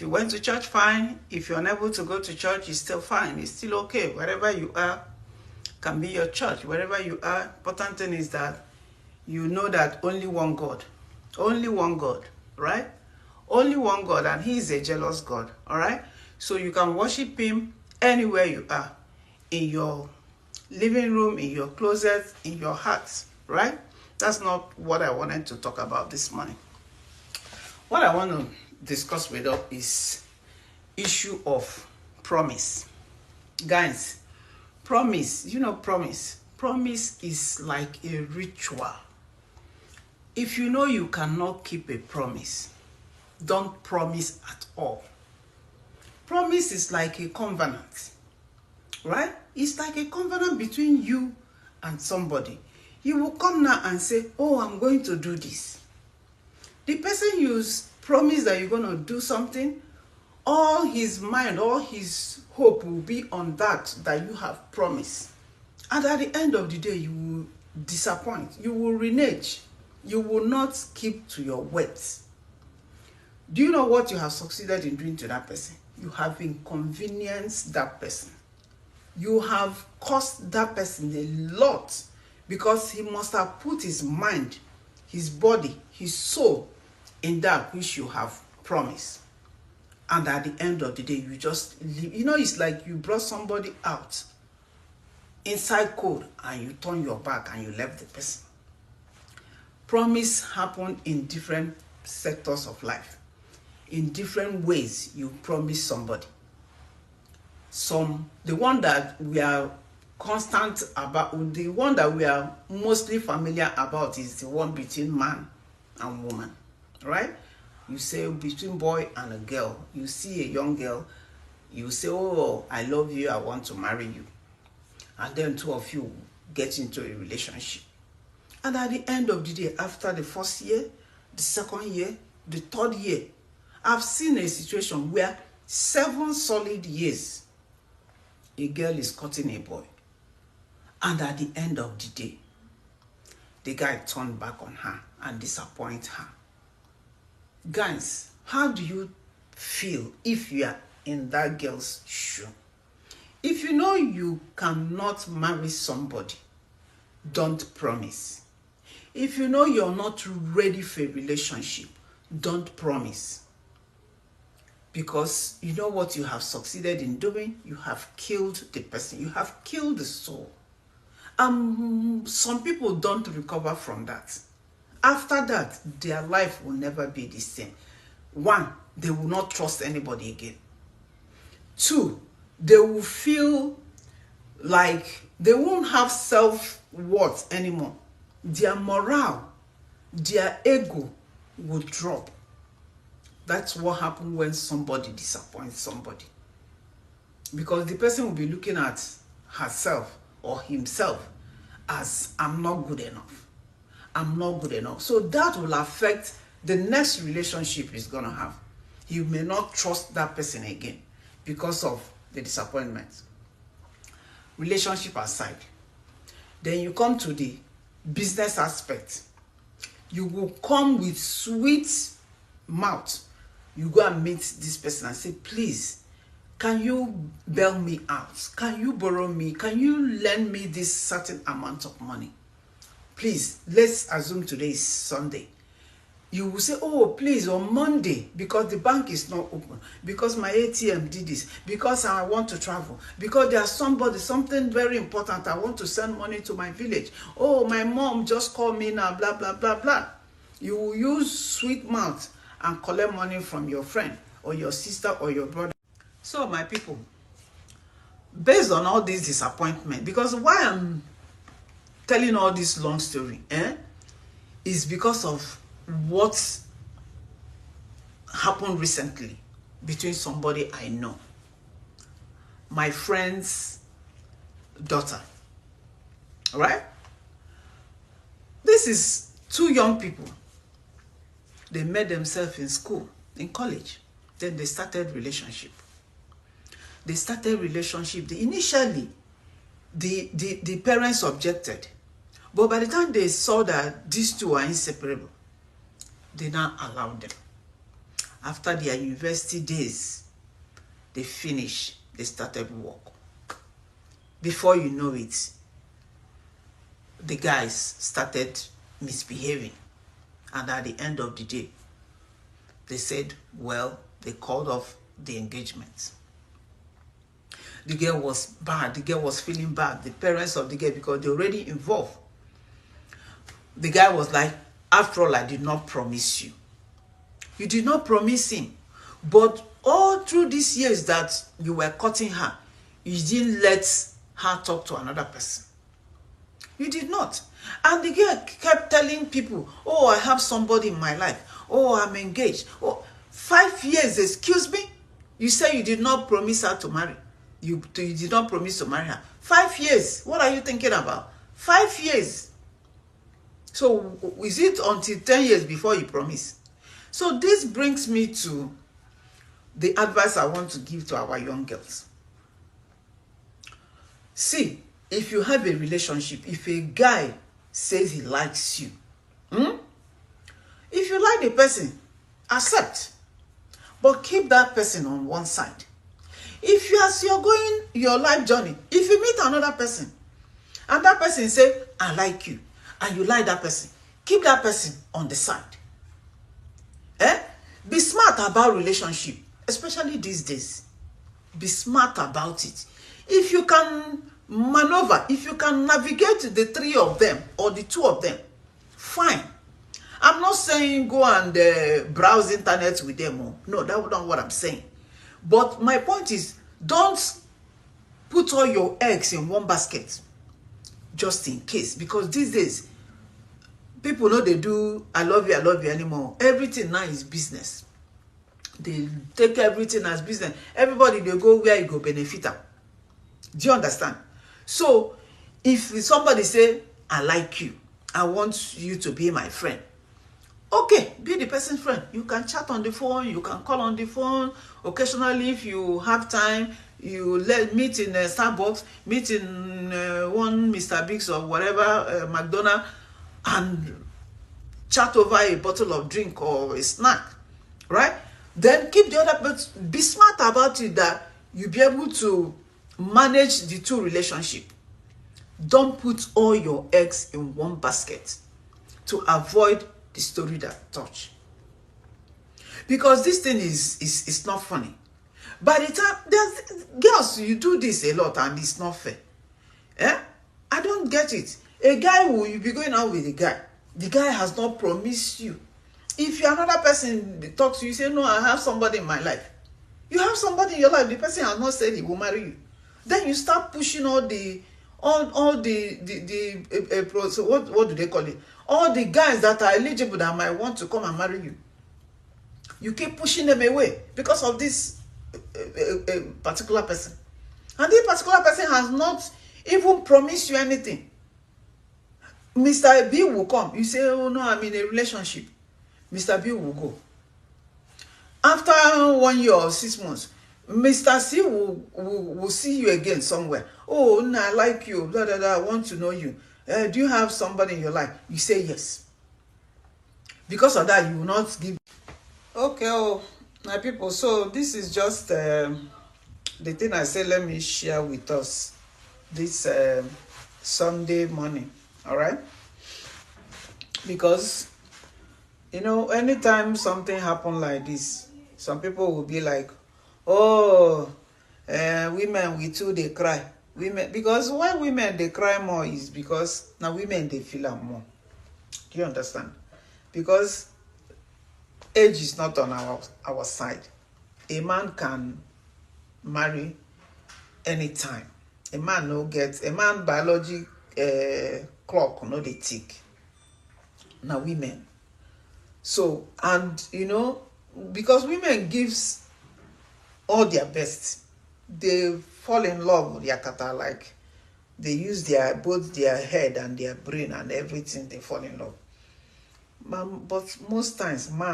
If you went to church, fine. If you're unable to go to church, it's still fine. It's still okay. Wherever you are can be your church. Wherever you are, important thing is that you know that only one God, right? Only one God, and He is a jealous God, all right? So you can worship Him anywhere you are, in your living room, in your closet, in your heart, right? That's not what I wanted to talk about this morning. What I want to discuss with us is issue of promise. Guys, promise, promise is like a ritual. If you know you cannot keep a promise, don't promise at all. Promise is like a covenant, right? It's like a covenant between you and somebody. You will come now and say, oh, I'm going to do this. The person you promise that you're going to do something, all his mind, all his hope will be on that you have promised. And at the end of the day, you will disappoint. You will renege. You will not keep to your words. Do you know what you have succeeded in doing to that person? You have inconvenienced that person. You have cost that person a lot, because he must have put his mind, his body, his soul in that which you have promised. And at the end of the day, you just leave. It's like you brought somebody out inside cold and you turn your back and you left the person. Promise happen in different sectors of life. In different ways you promise somebody. The one that we are constant about, the one that we are mostly familiar about is the one between man and woman, right? You say between boy and a girl. You see a young girl, you say, oh, I love you, I want to marry you. And then two of you get into a relationship. And at the end of the day, after the first year, the second year, the third year, I've seen a situation where 7 solid years, a girl is courting a boy. And at the end of the day, the guy turned back on her and disappointed her. Guys, how do you feel if you are in that girl's shoe? If you know you cannot marry somebody, don't promise. If you know you're not ready for a relationship, don't promise. Because you know what you have succeeded in doing? You have killed the person. You have killed the soul. Some people don't recover from that. After that, their life will never be the same. 1, they will not trust anybody again. 2, they will feel like they won't have self-worth anymore. Their morale, their ego will drop. That's what happens when somebody disappoints somebody. Because the person will be looking at herself or himself as, I'm not good enough. I'm not good enough. So that will affect the next relationship he's going to have. You may not trust that person again because of the disappointment. Relationship aside, then you come to the business aspect. You will come with sweet mouth. You go and meet this person and say, please, can you bail me out? Can you borrow me? Can you lend me this certain amount of money? Please, let's assume today is Sunday. You will say, oh, please, on Monday, because the bank is not open, because my ATM did this, because I want to travel, because there's something very important, I want to send money to my village. Oh, my mom just called me now, blah, blah, blah, blah. You will use sweet mouth and collect money from your friend or your sister or your brother. So, my people, based on all this disappointment, because why I'm telling all this long story, is because of what happened recently between somebody I know, my friend's daughter. All right? This is 2 young people. They met themselves in school, in college. Then they started relationship. Initially, the parents objected. But by the time they saw that these two are inseparable, they now allowed them. After their university days, they finished, they started work. Before you know it, the guys started misbehaving. And at the end of the day, they said, well, they called off the engagement. The girl was bad. The girl was feeling bad. The parents of the girl, because they're already involved. The guy was like, after all, I did not promise you. You did not promise him. But all through these years that you were courting her, you didn't let her talk to another person. You did not. And the girl kept telling people, oh, I have somebody in my life. Oh, I'm engaged. Oh, 5 years, excuse me? You say you did not promise her to marry. You did not promise to marry her. 5 years. What are you thinking about? 5 years. So is it until 10 years before you promise? So this brings me to the advice I want to give to our young girls. See, if you have a relationship, if a guy says he likes you, if you like the person, accept. But keep that person on one side. If you, as you're going your life journey, if you meet another person, and that person say, I like you, and you like that person, keep that person on the side. Be smart about relationship, especially these days. Be smart about it. If you can maneuver, if you can navigate the 3 of them or the 2 of them, fine. I'm not saying go and browse internet with them. No, that's not what I'm saying. But my point is, don't put all your eggs in one basket just in case. Because these days, people know they do I love you anymore. Everything now is business. They take everything as business. Everybody, they go where you go benefit them. Do you understand? So, if somebody say, I like you, I want you to be my friend. Okay, be the person's friend. You can chat on the phone, you can call on the phone. Occasionally, if you have time, you meet in Starbucks, meet in one Mr. Biggs or whatever, McDonald's, and chat over a bottle of drink or a snack, right? Then keep the other, but be smart about it that you'll be able to manage the 2 relationships. Don't put all your eggs in one basket to avoid the story that touch. Because this thing is not funny. By the time, there's girls, you do this a lot and it's not fair. I don't get it. A guy will you be going out with a guy. The guy has not promised you. If you're another person that talks to you, say, no, I have somebody in my life. You have somebody in your life, the person has not said he will marry you. Then you start pushing all the so what do they call it? All the guys that are eligible that might want to come and marry you. You keep pushing them away because of this particular person. And this particular person has not even promised you anything. Mr. B will come. You say, oh no, I'm in a relationship. Mr. B will go. After 1 year or 6 months, Mr. C will see you again somewhere. Oh, no, I like you. Blah, blah, blah, I want to know you. Do you have somebody in your life? You say yes. Because of that, you will not give. Okay, oh, my people. So this is just the thing I said, let me share with us this Sunday morning. All right? Because, you know, anytime something happen like this, some people will be like, oh, women, we too, they cry. Women, because why women, they cry more is because now women, they feel them more. Do you understand? Because age is not on our side. A man can marry anytime. A man no get, a man biology clock no they tick. Now women. So, and you know, because women gives all their best, they fall in love with their kata, like they use their both their head and their brain and everything, they fall in love. But most times man